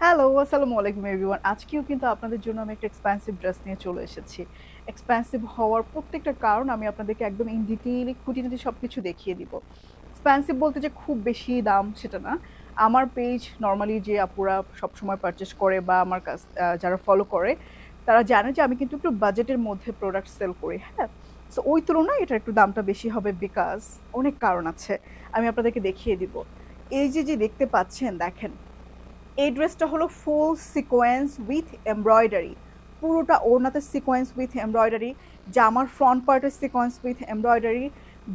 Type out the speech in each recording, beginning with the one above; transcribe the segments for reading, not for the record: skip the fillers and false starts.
Hello, আসসালামু আলাইকুম everyone. আজকেও কিন্তু আপনাদের জন্য আমি একটা এক্সপেন্সিভ ড্রেস নিয়ে চলে এসেছি। এক্সপেন্সিভ হওয়ার প্রত্যেকটা কারণ আমি আপনাদেরকে একদম ইন ডিটেইলে খুঁটিনাটি সবকিছু দেখিয়ে দিব। এক্সপেন্সিভ বলতে যে খুব বেশি দাম সেটা না। আমার পেজ নরমালি যে আপুরা সবসময় পারচেজ করে বা আমার কাছ যারা ফলো করে তারা জানে যে আমি কিন্তু একটু বাজেটের মধ্যে প্রোডাক্ট সেল করি, হ্যাঁ? সো ওই তুলনায় এটার একটু দামটা বেশি হবে বিকজ অনেক কারণ আছে। আমি আপনাদেরকে দেখিয়ে দিব। এই যে দেখতে পাচ্ছেন দেখেন এই ড্রেসটা হলো ফুল সিকোয়েন্স উইথ এমব্রয়ডারি, পুরোটা ওড়নাতে সিকোয়েন্স উইথ এমব্রয়ডারি, জামার ফ্রন্ট পার্টের সিকোয়েন্স উইথ এমব্রয়ডারি,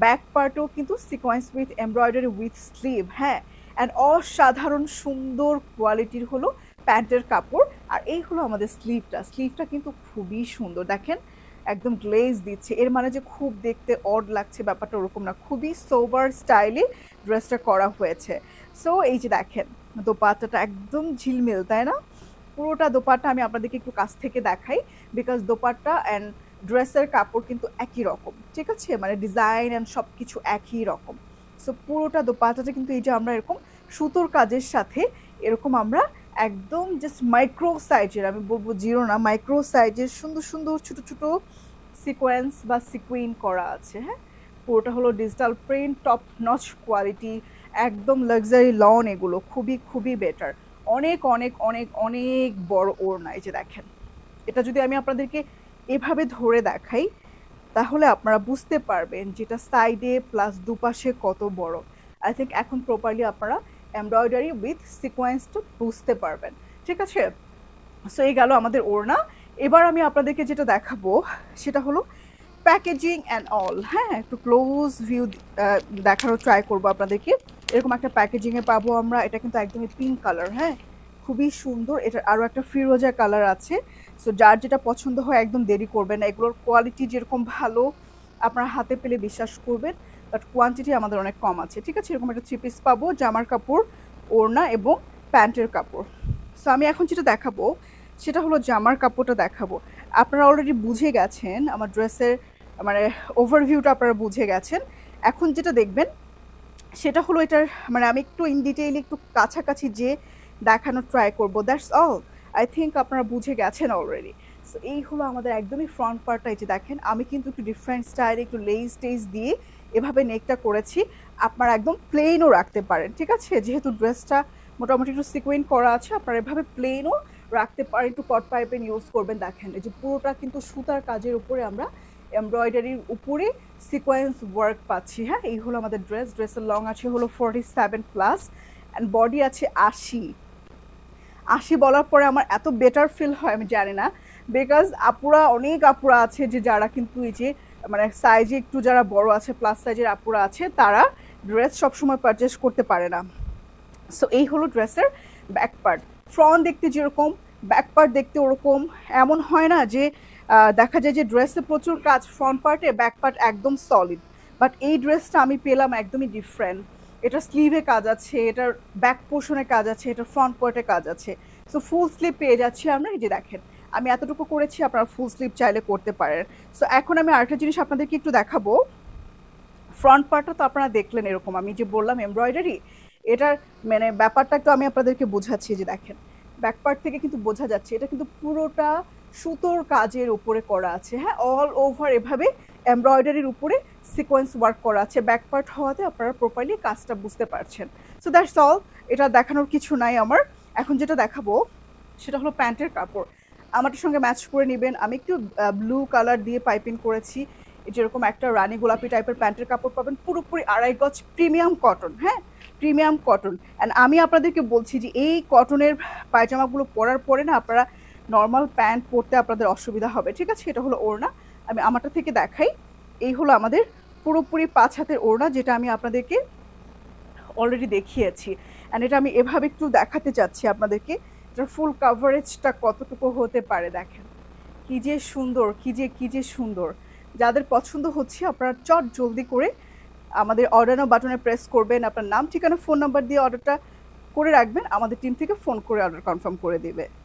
ব্যাক পার্টও কিন্তু sequence with embroidery with sleeve, হ্যাঁ। অ্যান্ড অসাধারণ সুন্দর কোয়ালিটির হলো প্যান্টের কাপড়। আর এই হলো আমাদের স্লিভটা কিন্তু খুবই সুন্দর দেখেন, একদম গ্লেজ দিচ্ছে। এর মানে যে খুব দেখতে অড লাগছে ব্যাপারটা ওরকম না, খুবই সোবার স্টাইলে ড্রেসটা করা হয়েছে। সো এই যে দেখেন দোপাট্টাটা একদম ঝিলমিল, তাই না? পুরোটা দোপাট্টা আমি আপনাদেরকে একটু কাছ থেকে দেখাই, বিকজ দোপাট্টা অ্যান্ড ড্রেসের কাপড় কিন্তু একই রকম, ঠিক আছে? মানে ডিজাইন অ্যান্ড সব কিছু একই রকম। সো পুরোটা দোপাট্টাটা কিন্তু এই যে আমরা এরকম সুতোর কাজের সাথে এরকম আমরা একদম জাস্ট মাইক্রো সাইজের, আমি বলবো জিরো না, মাইক্রো সাইজের সুন্দর সুন্দর ছোট ছোট সিকোয়েন্স বা সিকুইন করা আছে, হ্যাঁ। পুরোটা হলো digital print, top notch quality, একদম লাক্সারি লন, এগুলো খুবই খুবই বেটার। অনেক অনেক অনেক অনেক বড় ওড়না, এই যে দেখেন। এটা যদি আমি আপনাদেরকে এভাবে ধরে দেখাই তাহলে আপনারা বুঝতে পারবেন যেটা সাইডে প্লাস দুপাশে কত বড়। আই থিঙ্ক এখন প্রপারলি আপনারা এমব্রয়ডারি উইথ সিকোয়েন্সটা বুঝতে পারবেন, ঠিক আছে? সো এই গেল আমাদের ওড়না। এবার আমি আপনাদেরকে যেটা দেখাবো সেটা হলো প্যাকেজিং অ্যান্ড অল, হ্যাঁ। একটু ক্লোজ ভিউ দেখানোর ট্রাই করবো আপনাদেরকে। এরকম একটা প্যাকেজিংয়ে পাবো আমরা। এটা কিন্তু একদমই পিঙ্ক কালার, হ্যাঁ, খুবই সুন্দর। এটার আরও একটা ফিরোজা কালার আছে। সো যার যেটা পছন্দ হয় একদম দেরি করবেন না। এগুলোর কোয়ালিটি যেরকম ভালো আপনার হাতে পেলে বিশ্বাস করবেন, বাট কোয়ান্টিটি আমাদের অনেক কম আছে, ঠিক আছে? এরকম একটা থ্রি পিস পাবো, জামার কাপড়, ওড়না এবং প্যান্টের কাপড়। সো আমি এখন যেটা দেখাবো সেটা হলো জামার কাপড়টা দেখাবো। আপনারা অলরেডি বুঝে গেছেন আমার ড্রেসের মানে ওভারভিউটা আপনারা বুঝে গেছেন। এখন যেটা দেখবেন সেটা হলো এটার মানে আমি একটু ইন ডিটেইল একটু কাছাকাছি যে দেখানোর ট্রাই করব, দ্যাটস অল। আই থিঙ্ক আপনারা বুঝে গেছেন অলরেডি। সো এই হলো আমাদের একদমই ফ্রন্ট পার্টটা। এই যে দেখেন আমি কিন্তু একটু ডিফারেন্ট স্টাইলে একটু লেস টেস দিয়ে এভাবে নেকটা করেছি। আপনারা একদম প্লেনও রাখতে পারেন, ঠিক আছে? যেহেতু ড্রেসটা মোটামুটি একটু সিকুয়েন্ট করা আছে, আপনারা এভাবে প্লেনও রাখতে পারেন। একটু কট পাইপেন ইউজ করবেন। দেখেন এই যে পুরোটা কিন্তু সুতার কাজের উপরে আমরা এমব্রয়ডারির উপরে সিকোয়েন্স ওয়ার্ক পাচ্ছি, হ্যাঁ। এই হলো আমাদের ড্রেসের লং আছে হলো 47+, অ্যান্ড বডি আছে 80। বলার পরে আমার এত বেটার ফিল হয় আমি জানি না, বিকজ অনেক আপুরা আছে যে যারা কিন্তু এই যে মানে সাইজে একটু যারা বড় আছে, প্লাস সাইজের আপুরা আছে, তারা ড্রেস সবসময় পারচেস করতে পারে না। সো এই হলো ড্রেসের ব্যাক পার্ট। ফ্রন্ট দেখতে যেরকম, ব্যাক পার্ট দেখতে ওরকম। এমন হয় না যে দেখা যায় যে ড্রেসে প্রচুর কাজ ফ্রন্ট পার্টে, ব্যাক পার্ট একদম সলিড, বাট এই ড্রেসটা আমি পেলাম একদমই ডিফারেন্ট। এটা স্লিভে কাজ আছে, এটার ব্যাক পোর্শনে কাজ আছে, এটা ফ্রন্ট পার্টে কাজ আছে। সো ফুল স্লিভ পেয়ে যাচ্ছি আমরা। এই যে দেখেন আমি এতটুকু করেছি, আপনারা ফুল স্লিভ চাইলে করতে পারেন। সো এখন আমি আরেকটা জিনিস আপনাদেরকে একটু দেখাবো। ফ্রন্ট পার্টটা তো আপনারা দেখলেন এরকম, আমি যে বললাম এমব্রয়ডারি, এটার মানে ব্যাপারটা একটু আমি আপনাদেরকে বোঝাচ্ছি। যে দেখেন ব্যাক পার্ট থেকে কিন্তু বোঝা যাচ্ছে এটা কিন্তু পুরোটা সুতোর কাজের উপরে করা আছে, হ্যাঁ। অল ওভার এভাবে এমব্রয়ডারির উপরে সিকোয়েন্স ওয়ার্ক করা আছে। ব্যাক পার্ট হওয়াতে আপনারা প্রপারলি কাজটা বুঝতে পারছেন। সো দ্যাটস অল, এটা দেখানোর কিছু নাই আমার। এখন যেটা দেখাবো সেটা হলো প্যান্টের কাপড়। আমারটার সঙ্গে ম্যাচ করে নেবেন। আমি একটু ব্লু কালার দিয়ে পাইপিং করেছি। যেরকম একটা রানী গোলাপি টাইপের প্যান্টের কাপড় পাবেন, পুরোপুরি 2.5 গজ প্রিমিয়াম কটন, হ্যাঁ, প্রিমিয়াম কটন। অ্যান্ড আমি আপনাদেরকে বলছি যে এই কটনের পায়জামাগুলো পরার পরে না আপনারা নর্মাল প্যান্ট পরতে আপনাদের অসুবিধা হবে, ঠিক আছে? এটা হলো ওড়না। আমি আমারটা থেকে দেখাই। এই হলো আমাদের পুরোপুরি 5 হাতের ওড়না, যেটা আমি আপনাদেরকে অলরেডি দেখিয়েছি। অ্যান্ড এটা আমি এভাবে একটু দেখাতে চাচ্ছি আপনাদেরকে, এটার ফুল কাভারেজটা কতটুকু হতে পারে। দেখেন কি যে সুন্দর, কি যে সুন্দর। যাদের পছন্দ হচ্ছে আপনারা চট জলদি করে আমাদের অর্ডার নাও বাটনে প্রেস করবেন, আপনার নাম ঠিকানা ফোন নাম্বার দিয়ে অর্ডারটা করে রাখবেন। আমাদের টিম থেকে ফোন করে অর্ডার কনফার্ম করে দেবে।